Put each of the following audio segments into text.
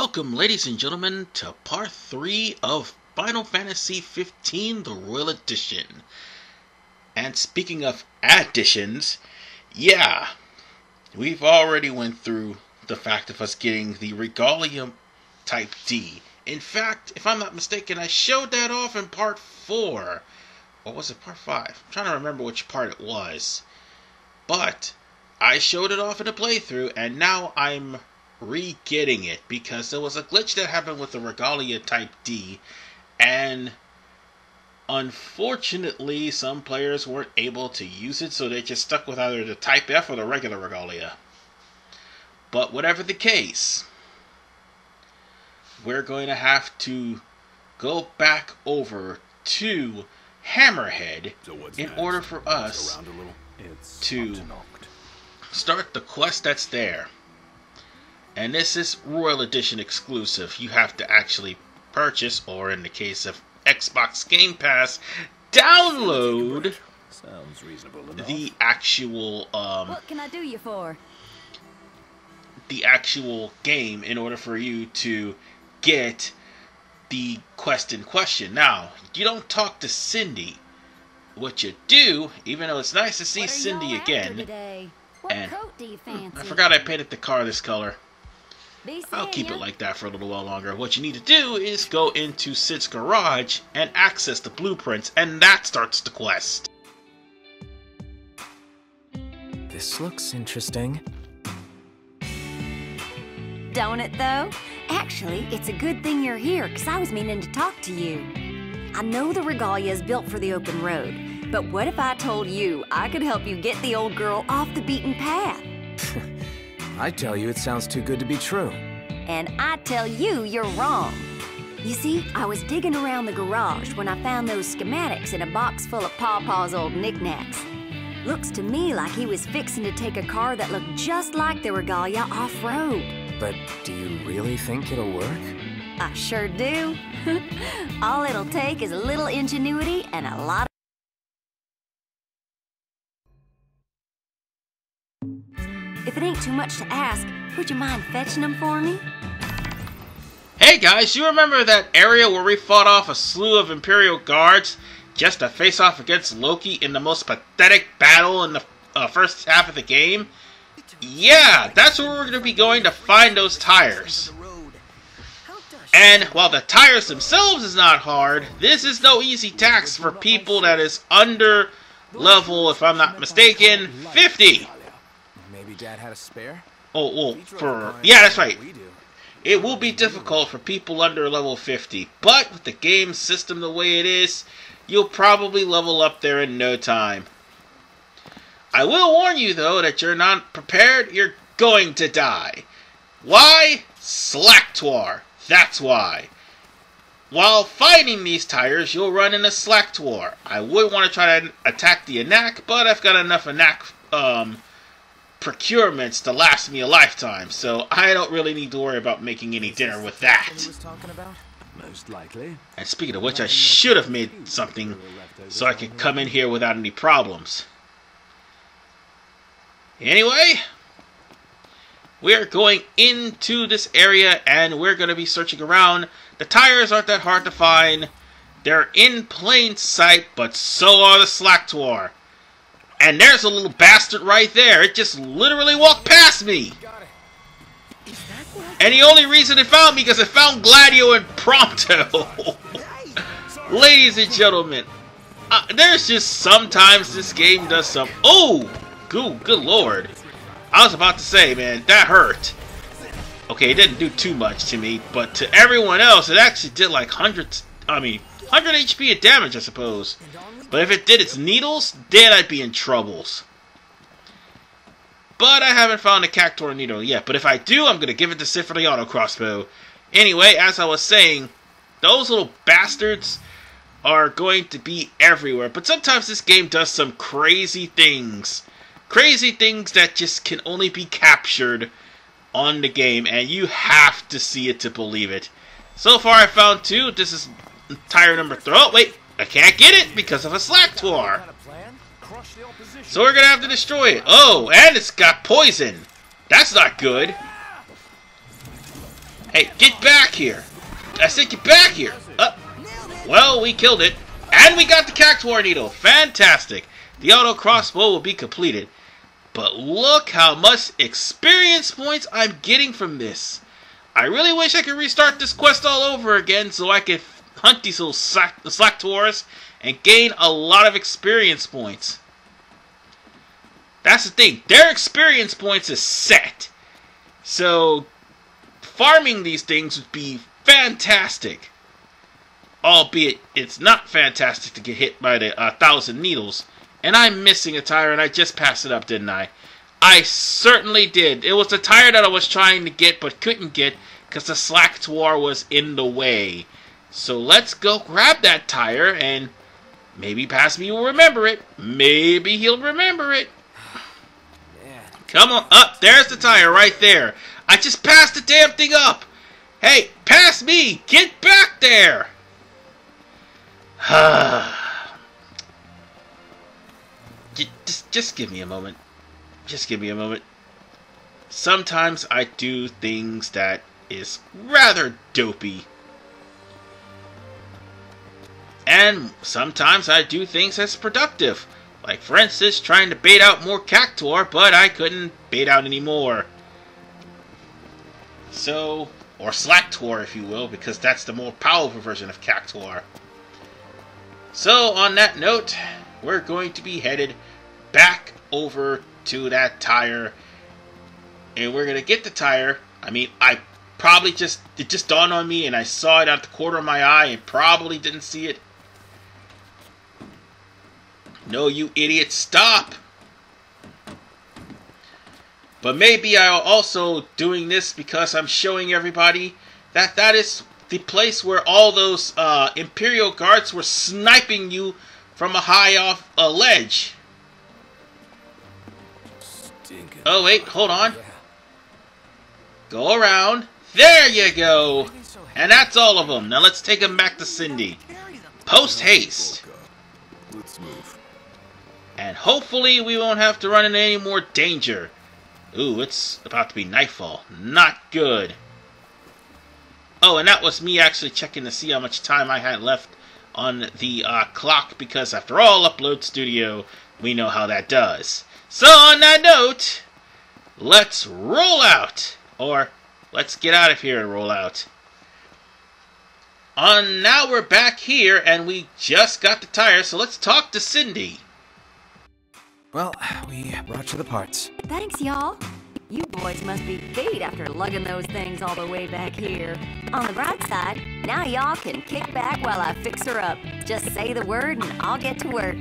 Welcome, ladies and gentlemen, to part 3 of Final Fantasy XV, the Royal Edition. And speaking of additions, yeah, we've already went through the fact of us getting the Regalia Type-D. In fact, if I'm not mistaken, I showed that off in part 4. Or was it part 5? I'm trying to remember which part it was. But I showed it off in a playthrough, and now I'm re-getting it because there was a glitch that happened with the Regalia Type-D, and unfortunately some players weren't able to use it, so they just stuck with either the Type F or the regular Regalia. But whatever the case, we're going to have to go back over to Hammerhead in order for us to start the quest that's there. And this is Royal Edition exclusive. You have to actually purchase, or in the case of Xbox Game Pass, download the actual what can I do you for? The actual game in order for you to get the quest in question. Now, you don't talk to Cindy. What you do, even though it's nice to see Cindy again, and I forgot I painted the car this color. I'll keep it like that for a little while longer. What you need to do is go into Sid's garage and access the blueprints, and that starts the quest. This looks interesting. Don't it, though? Actually, it's a good thing you're here, because I was meaning to talk to you. I know the Regalia is built for the open road, but what if I told you I could help you get the old girl off the beaten path? I tell you, it sounds too good to be true. And I tell you, you're wrong. You see, I was digging around the garage when I found those schematics in a box full of Pawpaw's old knickknacks. Looks to me like he was fixing to take a car that looked just like the Regalia off-road. But do you really think it'll work? I sure do. All it'll take is a little ingenuity and a lot of... If it ain't too much to ask, would you mind fetching them for me? Hey guys, you remember that area where we fought off a slew of Imperial guards just to face off against Loki in the most pathetic battle in the first half of the game? Yeah, that's where we're going to be going to find those tires. And while the tires themselves is not hard, this is no easy task for people that is under level, if I'm not mistaken, 50. Maybe Dad had a spare? Oh, well, yeah, that's right. It will be difficult for people under level 50, but with the game system the way it is, you'll probably level up there in no time. I will warn you, though, that you're not prepared, you're going to die. Why? Slacktuar. That's why. While fighting these tires, you'll run into Slacktuar. I would want to try to attack the Anak, but I've got enough Anak procurements to last me a lifetime, so I don't really need to worry about making any dinner with that. Most likely. And speaking of which, I should have made something so I could come in here without any problems. Anyway, we are going into this area and we're going to be searching around. The tires aren't that hard to find. They're in plain sight, but so are the Slacktuar. And there's a little bastard right there. It just literally walked past me. And the only reason it found me because it found Gladio and Prompto. Ladies and gentlemen, there's just sometimes this game does some... Oh! Good lord. I was about to say, man, that hurt. Okay, it didn't do too much to me, but to everyone else, it actually did like 100 HP of damage, I suppose. But if it did its needles, then I'd be in troubles. But I haven't found a Cactuar needle yet. But if I do, I'm going to give it to Sid for the auto crossbow. Anyway, as I was saying, those little bastards are going to be everywhere. But sometimes this game does some crazy things. Crazy things that just can only be captured on the game. And you have to see it to believe it. So far I found 2. This is tire number 3. Oh, wait. I can't get it because of a Slacktuar. So we're going to have to destroy it. Oh, and it's got poison. That's not good. Hey, get back here! I said get back here! Well, we killed it. And we got the Cactuar Needle. Fantastic. The auto crossbow will be completed. But look how much experience points I'm getting from this. I really wish I could restart this quest all over again so I could hunt these little Slaktors and gain a lot of experience points. That's the thing. Their experience points is set. So farming these things would be fantastic. Albeit, it's not fantastic to get hit by the 1,000 needles. And I'm missing a tire, and I just passed it up, didn't I? I certainly did. It was the tire that I was trying to get, but couldn't get, because the Slaktor was in the way. So let's go grab that tire, and maybe Passme will remember it. Maybe he'll remember it. Come on, up. There's the tire right there. I just passed the damn thing up. Hey, Passme, get back there. Just give me a moment. Just give me a moment. Sometimes I do things that is rather dopey. And sometimes I do things that's productive. Like, for instance, trying to bait out more Cactuar, but I couldn't bait out any more. So, or Slaktor, if you will, because that's the more powerful version of Cactuar. So, on that note, we're going to be headed back over to that tire. And we're going to get the tire. I mean, it just dawned on me and I saw it out the corner of my eye and probably didn't see it. No, you idiot, stop! But maybe I'm also doing this because I'm showing everybody that that is the place where all those Imperial guards were sniping you from a high off a ledge. Oh wait, hold on. Go around. There you go. And that's all of them. Now let's take them back to Cindy. Post haste. Let's move. And hopefully we won't have to run into any more danger. Ooh, it's about to be nightfall. Not good. Oh, and that was me actually checking to see how much time I had left on the clock, because after all, Upload Studio, we know how that does. So on that note, let's roll out. Or, let's get out of here and roll out. Now we're back here, and we just got the tire, so let's talk to Cindy. Well, we brought you the parts. Thanks, y'all. You boys must be beat after lugging those things all the way back here. On the bright side, now y'all can kick back while I fix her up. Just say the word and I'll get to work.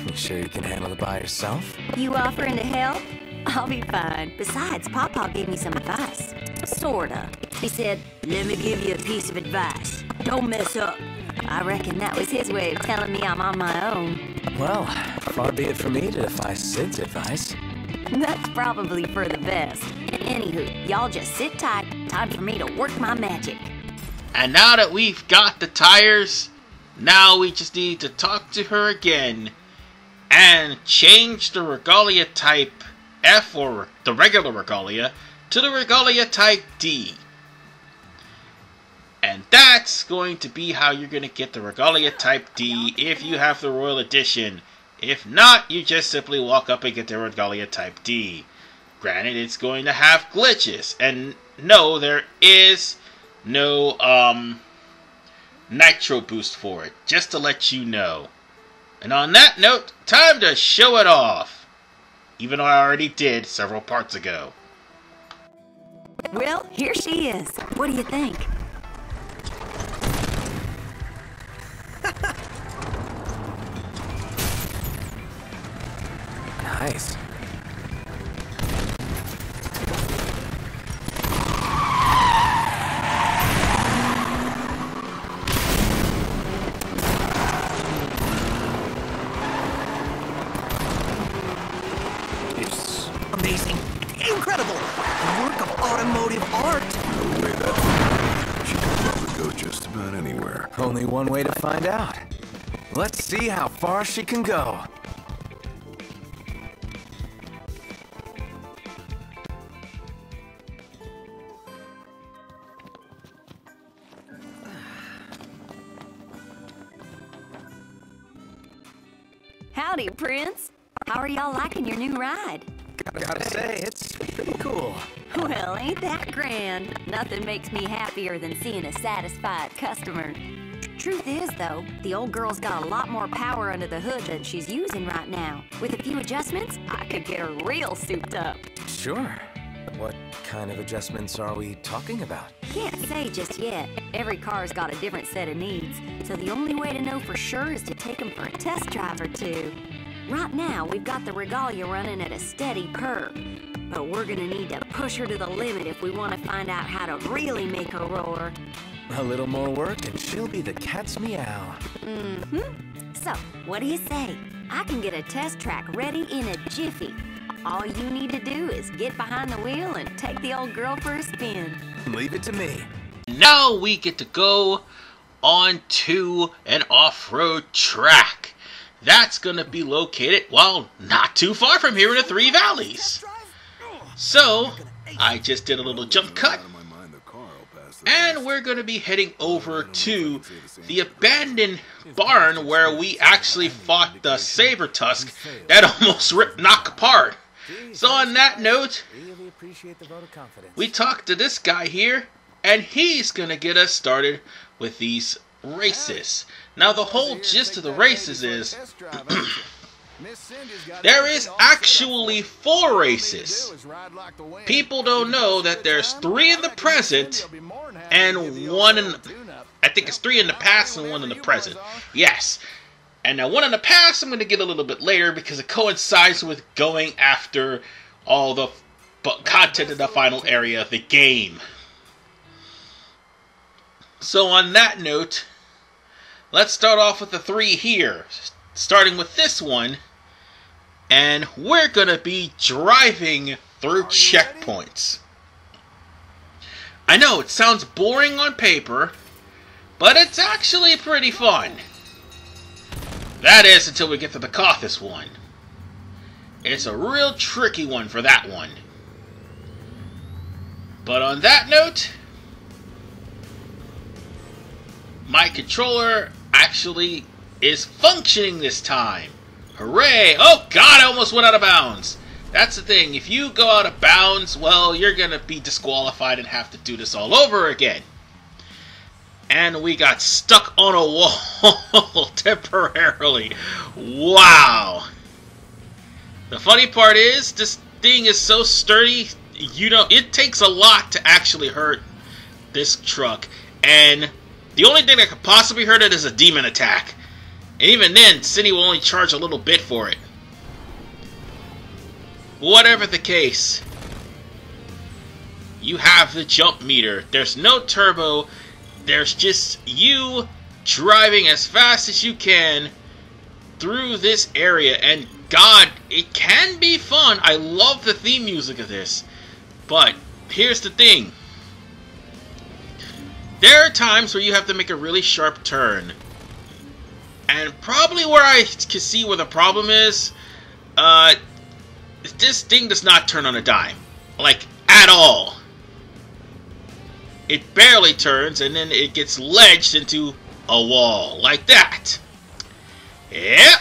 You sure you can handle it by yourself? You offering to help? I'll be fine. Besides, Pawpaw gave me some advice. Sorta. He said, let me give you a piece of advice. Don't mess up. I reckon that was his way of telling me I'm on my own. Well, far be it from me to defy Sid's advice. That's probably for the best. Anywho, y'all just sit tight. Time for me to work my magic. And now that we've got the tires, now we just need to talk to her again and change the Regalia Type F, or the regular Regalia, to the Regalia Type-D. And that's going to be how you're going to get the Regalia Type-D if you have the Royal Edition. If not, you just simply walk up and get the Regalia Type-D. Granted, it's going to have glitches. And no, there is no nitro boost for it. Just to let you know. And on that note, time to show it off. Even though I already did several parts ago. Well, here she is. What do you think? Nice. It's amazing. Incredible. A work of automotive art. No way that she could probably go just about anywhere. Only one way to find out. Let's see how far she can go. Howdy, Prince. How are y'all liking your new ride? Gotta say, it's pretty cool. Well, ain't that grand? Nothing makes me happier than seeing a satisfied customer. Truth is, though, the old girl's got a lot more power under the hood than she's using right now. With a few adjustments, I could get her real souped up. Sure. What kind of adjustments are we talking about? Can't say just yet. Every car's got a different set of needs, so the only way to know for sure is to take them for a test drive or two. Right now, we've got the Regalia running at a steady purr, but we're gonna need to push her to the limit if we want to find out how to really make her roar. A little more work and she'll be the cat's meow. So, what do you say? I can get a test track ready in a jiffy. All you need to do is get behind the wheel and take the old girl for a spin. Leave it to me. Now we get to go on to an off-road track. That's going to be located, well, not too far from here in the Three Valleys. So, I just did a little jump cut. And we're going to be heading over to the abandoned barn where we actually fought the saber tusk that almost ripped Noct apart. So on that note, we talked to this guy here, and he's going to get us started with these races. Now the whole gist of the races is, there is actually 4 races. People don't know that there's 3 in the present, and 1 in, I think it's 3 in the past and 1 in the present. Yes. And now 1 in the past I'm going to get a little bit later because it coincides with going after all the content in the final area of the game. So on that note, let's start off with the 3 here. Starting with this one. And we're going to be driving through checkpoints. I know it sounds boring on paper, but it's actually pretty fun. That is until we get to the Cauthus one. It's a real tricky one for that one. But on that note, my controller actually is functioning this time. Hooray! Oh god, I almost went out of bounds. That's the thing, if you go out of bounds, well, you're gonna be disqualified and have to do this all over again. And we got stuck on a wall temporarily. Wow! The funny part is, this thing is so sturdy, you know, it takes a lot to actually hurt this truck. And the only thing that could possibly hurt it is a demon attack. And even then, Cindy will only charge a little bit for it. Whatever the case, you have the jump meter. There's no turbo. There's just you driving as fast as you can through this area. And God, it can be fun. I love the theme music of this. But here's the thing. There are times where you have to make a really sharp turn. And probably where I can see where the problem is, this thing does not turn on a dime. Like, at all. It barely turns, and then it gets ledged into a wall. Like that. Yep.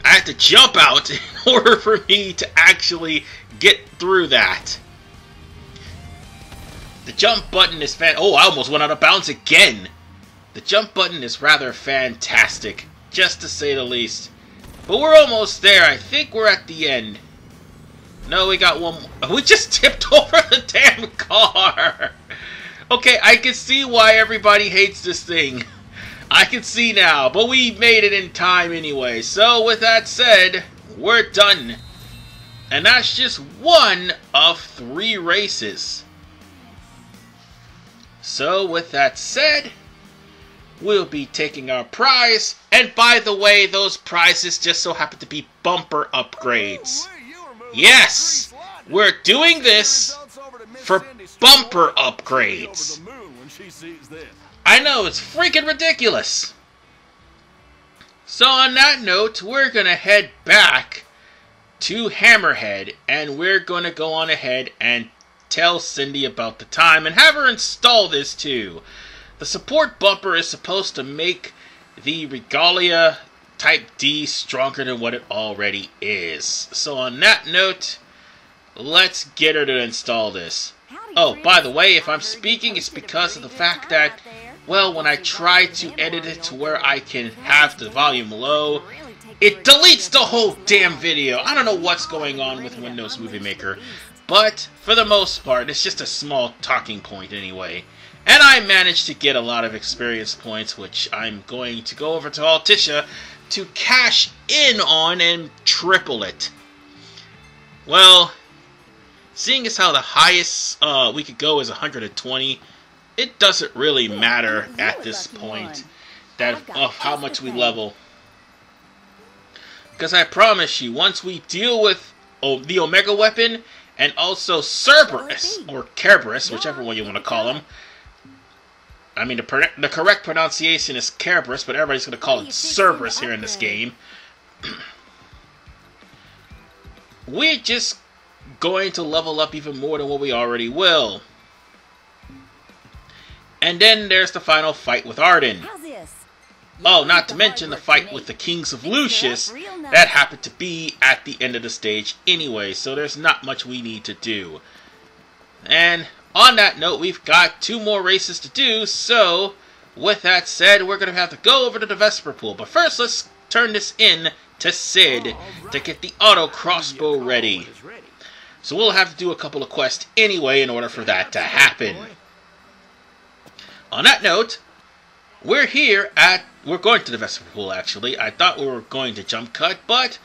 I had to jump out in order for me to actually get through that. The jump button is oh, I almost went out of bounds again. The jump button is rather fantastic, just to say the least. But we're almost there. I think we're at the end. No, we got one more. We just tipped over the damn car. Okay, I can see why everybody hates this thing. I can see now, but we made it in time anyway. So with that said, we're done. And that's just one of 3 races. So with that said, we'll be taking our prize. And by the way, those prizes just so happen to be bumper upgrades. Yes, we're doing this for bumper upgrades. I know, it's freaking ridiculous. So on that note, we're going to head back to Hammerhead. And we're going to go on ahead and tell Cindy about the time and have her install this too. The support bumper is supposed to make the Regalia Type-D stronger than what it already is. So on that note, let's get her to install this. Oh, by the way, if I'm speaking, it's because of the fact that, well, when I try to edit it to where I can have the volume low, it deletes the whole damn video. I don't know what's going on with Windows Movie Maker, but for the most part, it's just a small talking point anyway. And I managed to get a lot of experience points, which I'm going to go over to Altisha to cash in on and triple it. Well, seeing as how the highest we could go is 120, it doesn't really matter at this point of how much we level. Because I promise you, once we deal with the Omega weapon and also Cerberus, or Kerberos, whichever one you want to call him. I mean, the correct pronunciation is Kerberos, but everybody's going to call it Cerberus here in this game. We're just going to level up even more than what we already will. And then there's the final fight with Arden. Oh, not to mention the fight with the Kings of Lucius that happened to be at the end of the stage anyway, so there's not much we need to do. And on that note, we've got 2 more races to do, so with that said, we're going to have to go over to the Vesper Pool. But first, let's turn this in to Sid to get the auto crossbow ready. So we'll have to do a couple of quests anyway in order for that to happen. On that note, we're going to the Vesper Pool actually. I thought we were going to jump cut, but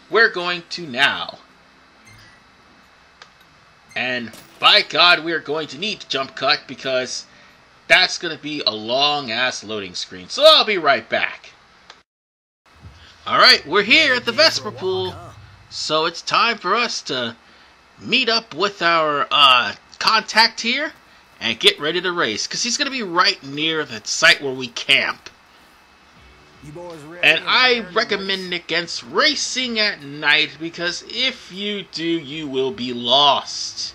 we're going to now. And by God, we are going to need to jump cut because that's going to be a long ass loading screen. So I'll be right back. Alright, we're here at the Vesper Pool. So it's time for us to meet up with our contact here and get ready to race. Because he's going to be right near the site where we camp. And I recommend against racing at night because if you do, you will be lost.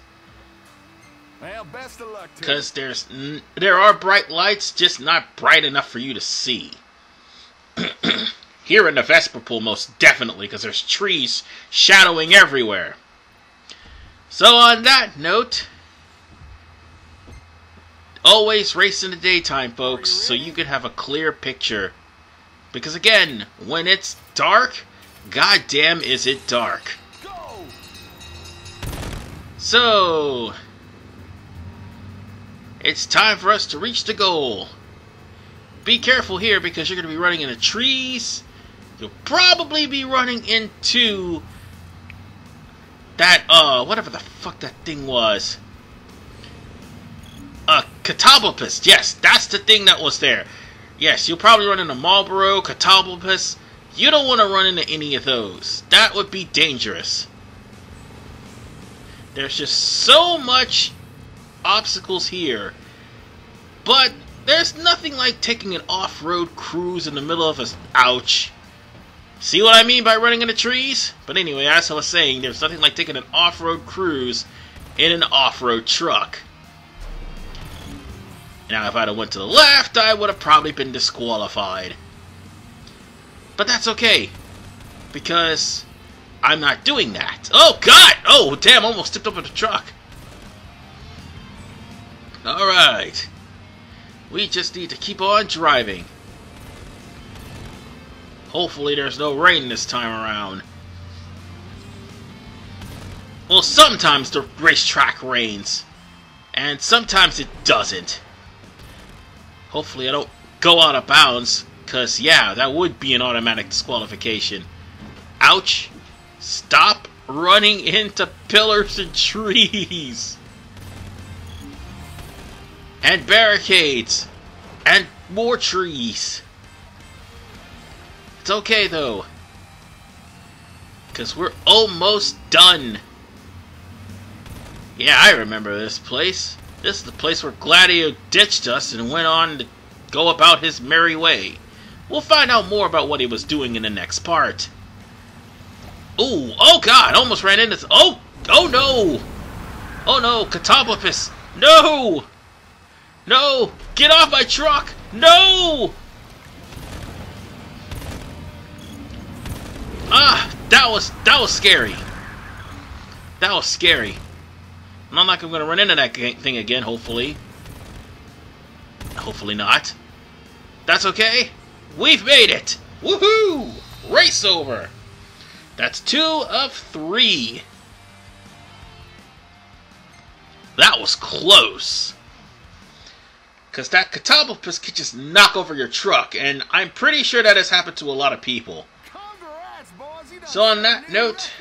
Well, best of luck to because there are bright lights, just not bright enough for you to see. Here in the Vesper Pool, most definitely, because there's trees shadowing everywhere. So on that note, always race in the daytime, folks, so you can have a clear picture. Because again, when it's dark, goddamn is it dark. So it's time for us to reach the goal. Be careful here because you're going to be running into trees. You'll probably be running into that, whatever the fuck that thing was. Catoblepus. Yes, that's the thing that was there. Yes, you'll probably run into Marlboro, Catoblepus. You don't want to run into any of those. That would be dangerous. There's just so much obstacles here. But there's nothing like taking an off-road cruise in the middle of a... Ouch. See what I mean by running into trees? But anyway, as I was saying, there's nothing like taking an off-road cruise in an off-road truck. Now, if I'd have went to the left, I would have probably been disqualified. But that's okay. Because I'm not doing that. Oh, God! Oh, damn, almost tipped over the truck. Alright. We just need to keep on driving. Hopefully there's no rain this time around. Well, sometimes the racetrack rains. And sometimes it doesn't. Hopefully I don't go out of bounds. Because, yeah, that would be an automatic disqualification. Ouch. Stop running into pillars and trees. And barricades. And more trees. It's okay, though. Because we're almost done. Yeah, I remember this place. This is the place where Gladio ditched us and went on to go about his merry way. We'll find out more about what he was doing in the next part. Ooh, oh God, almost ran into... Oh no! Oh no, Catoblepus! No! No! Get off my truck! No! Ah, that was scary. That was scary. Not like I'm gonna run into that thing again, hopefully. Hopefully not. That's okay. We've made it! Woohoo! Race over! That's 2 of 3. That was close. Because that catapultus could just knock over your truck, and I'm pretty sure that has happened to a lot of people. So on that note,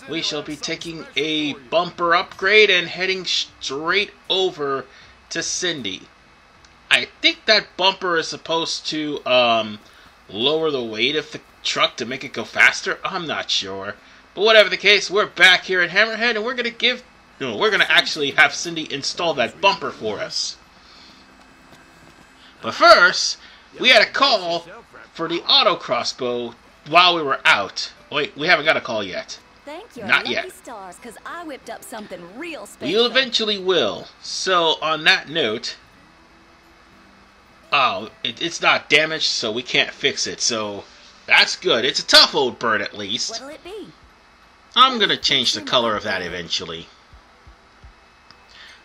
we shall be taking a bumper upgrade and heading straight over to Cindy. I think that bumper is supposed to lower the weight of the truck to make it go faster. I'm not sure. But whatever the case, we're back here at Hammerhead, and we're gonna actually have Cindy install that bumper for us. But first, we had a call for the auto crossbow while we were out. Wait, we haven't got a call yet. Thank you. Not yet. Stars, 'cause I whipped up something real special. You eventually will. So on that note, oh, it's not damaged, so we can't fix it. So that's good. It's a tough old bird, at least. What'll it be? I'm gonna change the color of that eventually.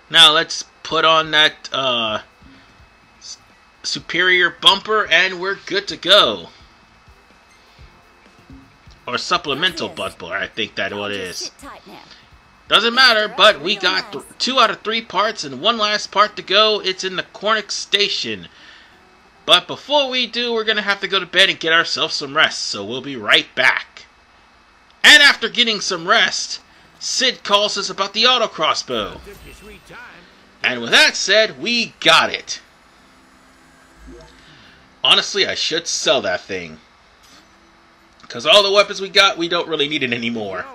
Now let's put on that superior bumper, and we're good to go. Or supplemental bumper, I think that's what it is. Doesn't matter, but we got 2 out of 3 parts and 1 last part to go. It's in the Noct station. But before we do, we're going to have to go to bed and get ourselves some rest, so we'll be right back. And after getting some rest, Sid calls us about the auto crossbow. And with that said, we got it. Honestly, I should sell that thing. Because all the weapons we got, we don't really need it anymore.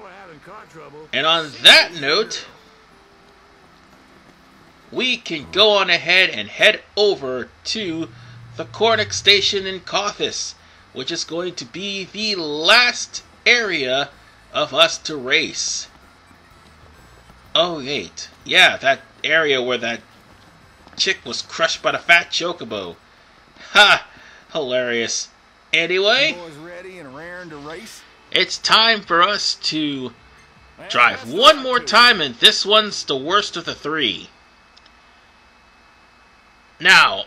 And on that note, we can go on ahead and head over to the Noct station in Cothis, which is going to be the last area of us to race. Oh, wait. Yeah, that area where that chick was crushed by the fat chocobo. Ha! Hilarious. Anyway, it's time for us to drive one more time, and this one's the worst of the 3. Now,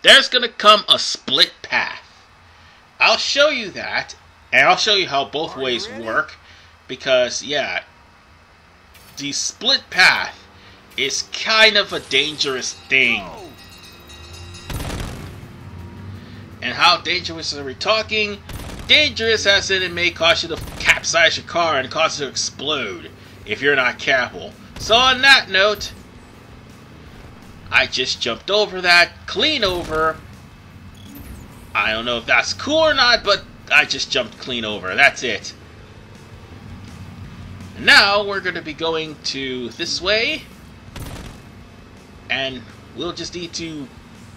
there's going to come a split path. I'll show you that, and I'll show you how both ways work, because, yeah, the split path is kind of a dangerous thing. And how dangerous are we talking? Dangerous as in it may cause you to capsize your car and cause it to explode if you're not careful. So on that note, I just jumped over that, clean over. I don't know if that's cool or not, but I just jumped clean over. That's it. Now we're going to be going to this way, and we'll just need to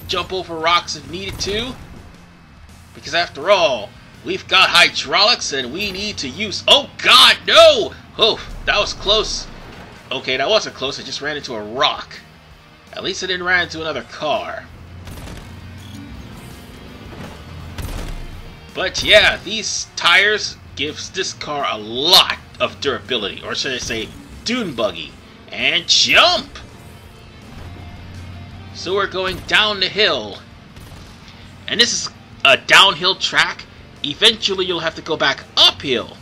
jump over rocks if needed to. Because after all, we've got hydraulics and we need to use... Oh god, no! Oh, that was close. Okay, that wasn't close, I just ran into a rock. At least I didn't run into another car. But yeah, these tires gives this car a lot of durability. Or should I say, dune buggy. And jump! So we're going down the hill. And this is a downhill track. Eventually you'll have to go back uphill.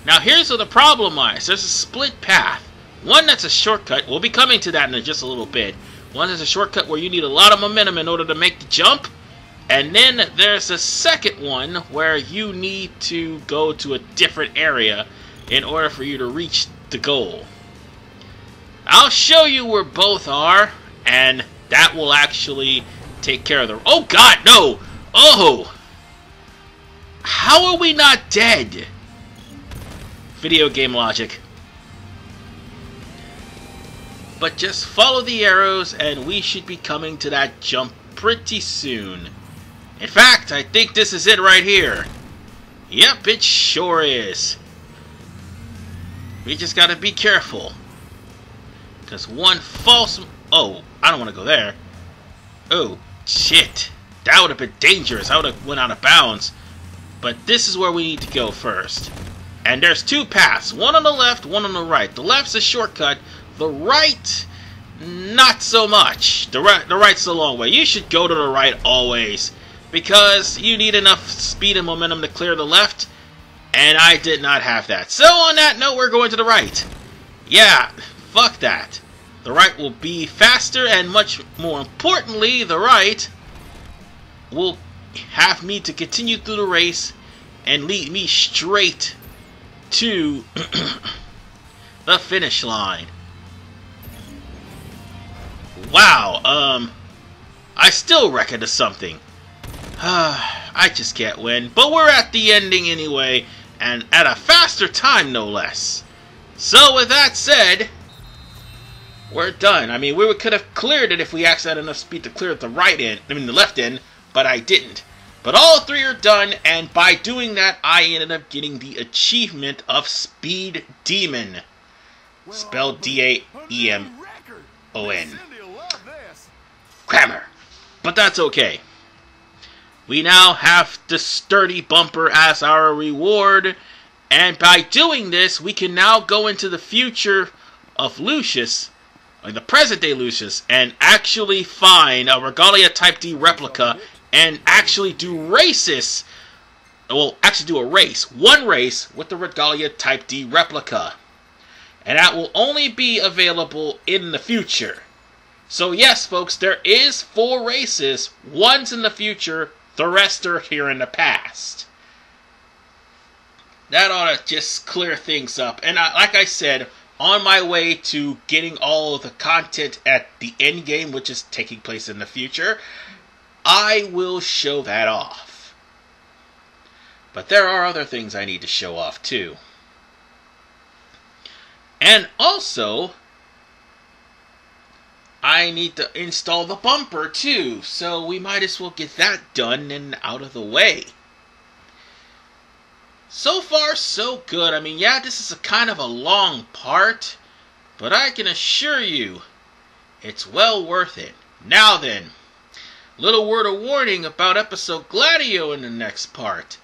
Now here's where the problem lies. There's a split path. One that's a shortcut. We'll be coming to that in just a little bit. One is a shortcut where you need a lot of momentum in order to make the jump. And then there's a second one where you need to go to a different area in order for you to reach the goal. I'll show you where both are, and that will actually take care of the... Oh god, no! Oh! How are we not dead? Video game logic. But just follow the arrows and we should be coming to that jump pretty soon. In fact, I think this is it right here. Yep, it sure is. We just gotta be careful. Because one false... Oh, I don't want to go there. Oh, shit. That would have been dangerous. I would have went out of bounds. But this is where we need to go first. And there's two paths, one on the left, one on the right. The left's a shortcut, the right, not so much. The right's the long way. You should go to the right always, because you need enough speed and momentum to clear the left, and I did not have that. So on that note, we're going to the right. Yeah, fuck that. The right will be faster, and much more importantly, the right will have me to continue through the race and lead me straight to the finish line. Wow, I still reckon it's something. I just can't win, but we're at the ending anyway, and at a faster time, no less. So with that said, we're done. I mean, we could have cleared it if we actually had enough speed to clear the right end, I mean the left end, but I didn't. But all three are done, and by doing that, I ended up getting the achievement of Speed Demon. Spelled D-A-E-M-O-N. Grammar. But that's okay. We now have the sturdy bumper as our reward, and by doing this, we can now go into the future of Lucius, or the present-day Lucius, and actually find a Regalia Type-D replica and actually do races. Well, actually do a race. One race with the Regalia Type-D replica. And that will only be available in the future. So yes, folks, there is 4 races. One's in the future, the rest are here in the past. That ought to just clear things up. And like I said, on my way to getting all of the content at the end game, which is taking place in the future, I will show that off. But there are other things I need to show off too. And also, I need to install the bumper too, so we might as well get that done and out of the way. So far, so good. I mean, yeah, this is a kind of a long part, but I can assure you, it's well worth it. Now then, little word of warning about episode Gladio in the next part.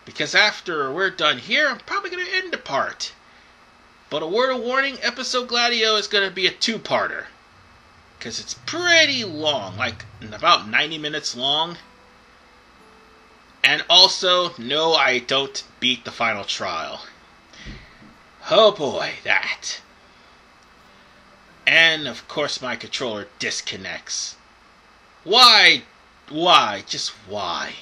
Because after we're done here, I'm probably going to end the part. But a word of warning, episode Gladio is going to be a 2-parter. Because it's pretty long, like about 90 minutes long. And also, no, I don't beat the final trial. Oh boy, that. And of course my controller disconnects. Why? Why? Just why?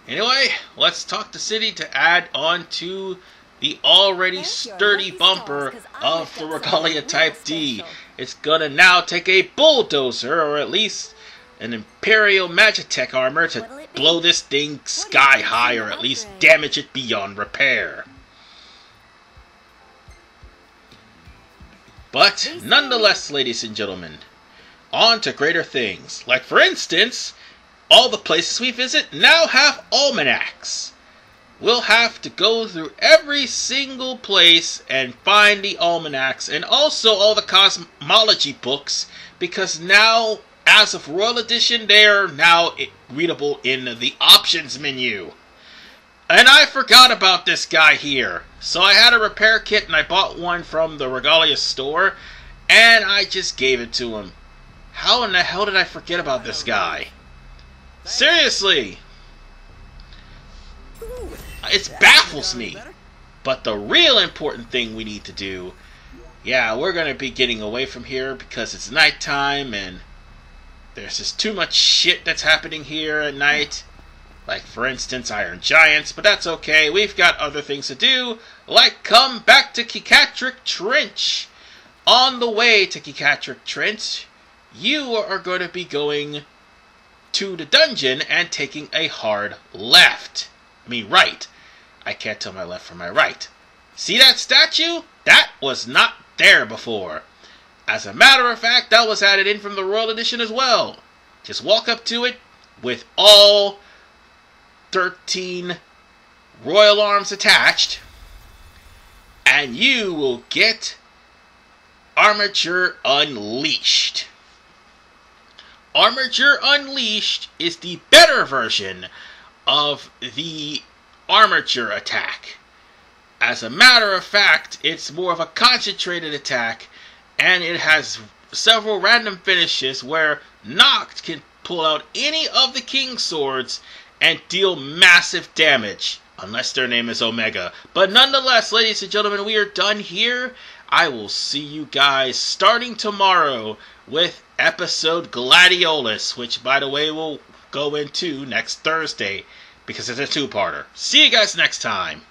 Anyway, let's talk to City to add on to the already sturdy bumper of the Regalia Type-D. It's gonna now take a bulldozer, or at least an Imperial Magitech armor, to blow this thing sky high, or at least damage it beyond repair. But nonetheless, ladies and gentlemen, on to greater things. Like for instance, all the places we visit now have almanacs. We'll have to go through every single place and find the almanacs, and also all the cosmology books, because now, as of Royal Edition, they are now readable in the options menu. And I forgot about this guy here. So I had a repair kit and I bought one from the Regalia store, and I just gave it to him. How in the hell did I forget about this guy? Seriously! It baffles me. But the real important thing we need to do, yeah, we're going to be getting away from here because it's nighttime and there's just too much shit that's happening here at night. Like, for instance, Iron Giants, but that's okay. We've got other things to do, like come back to Cicatric Trench. On the way to Cicatric Trench, you are going to be going to the dungeon and taking a hard left. I mean, right. I can't tell my left from my right. See that statue? That was not there before. As a matter of fact, that was added in from the Royal Edition as well. Just walk up to it with all 13 royal arms attached, and you will get Armature Unleashed. Armature Unleashed is the better version of the Armature attack. As a matter of fact, it's more of a concentrated attack, and it has several random finishes where Noct can pull out any of the King's swords and deal massive damage, unless their name is Omega. But nonetheless, ladies and gentlemen, we are done here. I will see you guys starting tomorrow with episode Gladiolus, which, by the way, we'll go into next Thursday, because it's a two-parter. See you guys next time.